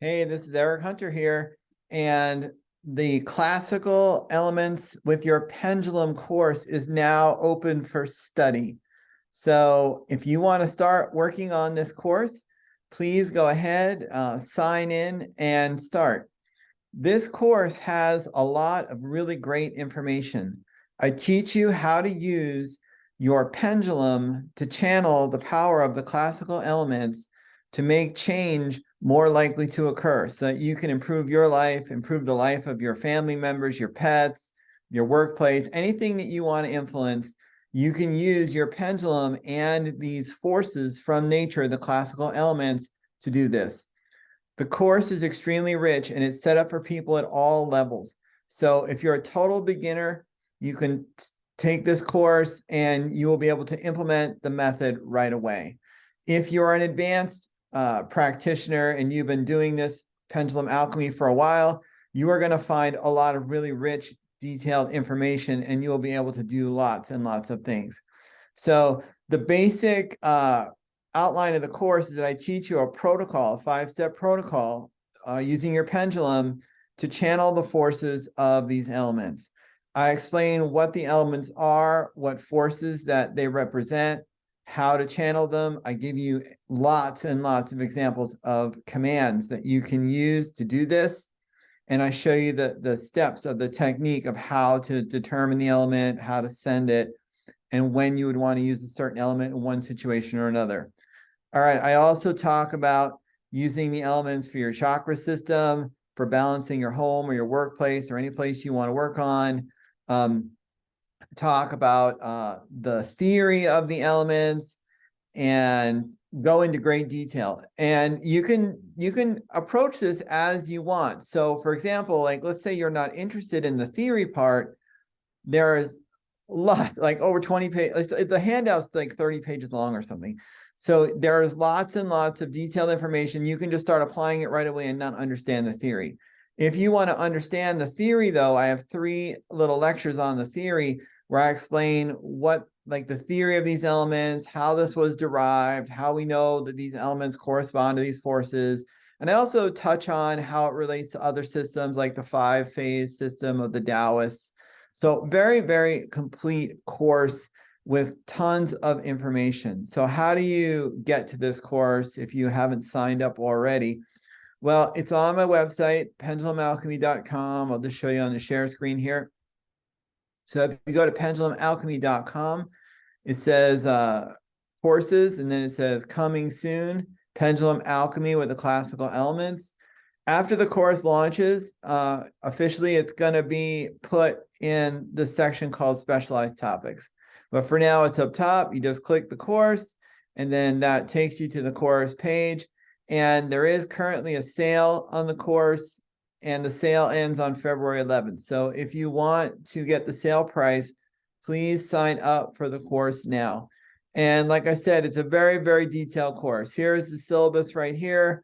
Hey, this is Eric Hunter here, and the classical elements with your pendulum course is now open for study. So if you want to start working on this course, please go ahead, sign in and start. This course has a lot of really great information. I teach you how to use your pendulum to channel the power of the classical elements to make change more likely to occur so that you can improve your life, improve the life of your family members, your pets, your workplace, anything that you want to influence. You can use your pendulum and these forces from nature, the classical elements, to do this. The course is extremely rich and it's set up for people at all levels. So if you're a total beginner, you can take this course and you will be able to implement the method right away. If you're an advanced practitioner and you've been doing this pendulum alchemy for a while, you are going to find a lot of really rich, detailed information and you will be able to do lots and lots of things. So the basic outline of the course is that I teach you a protocol, a 5-step protocol using your pendulum to channel the forces of these elements. I explain what the elements are, what forces that they represent, how to channel them. I give you lots and lots of examples of commands that you can use to do this. And I show you the steps of the technique of how to determine the element, how to send it, and when you would want to use a certain element in one situation or another. All right, I also talk about using the elements for your chakra system, for balancing your home or your workplace or any place you want to work on. Talk about the theory of the elements and go into great detail. And you can approach this as you want. So for example, like let's say you're not interested in the theory part, there's a lot, like over 20 pages. The handout's like 30 pages long or something. So there's lots and lots of detailed information. You can just start applying it right away and not understand the theory. If you want to understand the theory, though, I have 3 little lectures on the theory where I explain what, like the theory of these elements, how this was derived, how we know that these elements correspond to these forces. And I also touch on how it relates to other systems like the 5-phase system of the Taoists. So very, very complete course with tons of information. So how do you get to this course if you haven't signed up already? Well, it's on my website, pendulumalchemy.com. I'll just show you on the share screen here. So if you go to pendulumalchemy.com, it says courses, and then it says coming soon, Pendulum Alchemy with the classical elements. After the course launches, officially, it's going to be put in the section called specialized topics. But for now, it's up top. You just click the course, and then that takes you to the course page. And there is currently a sale on the course, and the sale ends on February 11th. So if you want to get the sale price, please sign up for the course now. And like I said, it's a very, very detailed course. Here's the syllabus right here.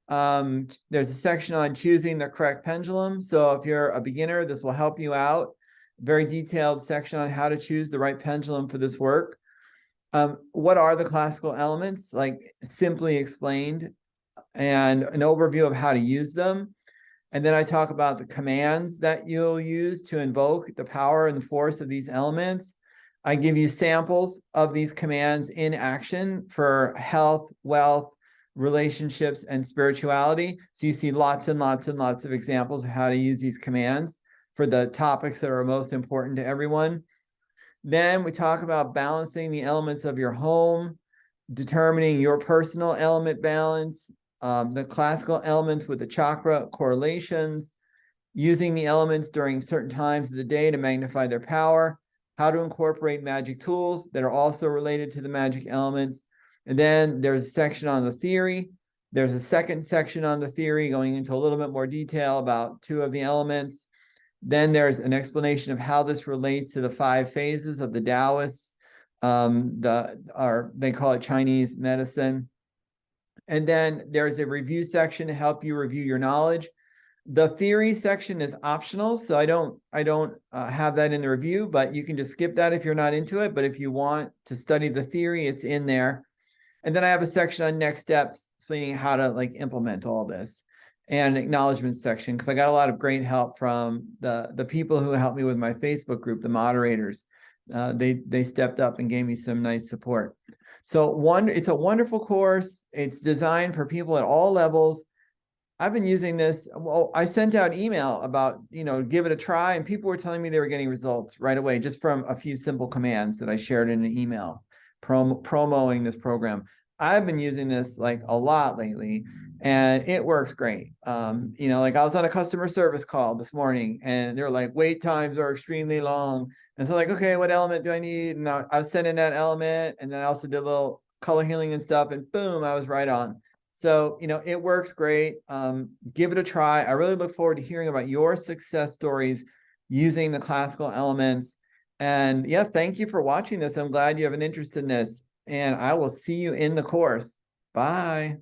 There's a section on choosing the correct pendulum. So if you're a beginner, this will help you out. Very detailed section on how to choose the right pendulum for this work. What are the classical elements? Like simply explained, and an overview of how to use them. And then I talk about the commands that you'll use to invoke the power and the force of these elements. I give you samples of these commands in action for health, wealth, relationships, and spirituality. So you see lots and lots and lots of examples of how to use these commands for the topics that are most important to everyone. Then we talk about balancing the elements of your home, determining your personal element balance, the classical elements with the chakra correlations, using the elements during certain times of the day to magnify their power, how to incorporate magic tools that are also related to the magic elements. And then there's a section on the theory. There's a second section on the theory going into a little bit more detail about 2 of the elements. Then there's an explanation of how this relates to the 5 phases of the Taoists, they call it Chinese medicine. And then there's a review section to help you review your knowledge. The theory section is optional, so I don't have that in the review, but you can just skip that if you're not into it. But if you want to study the theory, it's in there. And then I have a section on next steps explaining how to like implement all this. and acknowledgement section, because I got a lot of great help from the people who helped me with my Facebook group, the moderators. They stepped up and gave me some nice support. So it's a wonderful course. It's designed for people at all levels. I've been using this. Well, I sent out email about, give it a try, and people were telling me they were getting results right away just from a few simple commands that I shared in an email promoting this program. I've been using this like a lot lately, and it works great. Like I was on a customer service call this morning, and they're like, wait times are extremely long. And so like, okay, what element do I need? And I was sending that element, and then I also did a little color healing and stuff, and boom, I was right on. So, it works great. Give it a try. I really look forward to hearing about your success stories using the classical elements. And yeah, thank you for watching this. I'm glad you have an interest in this. And I will see you in the course. Bye.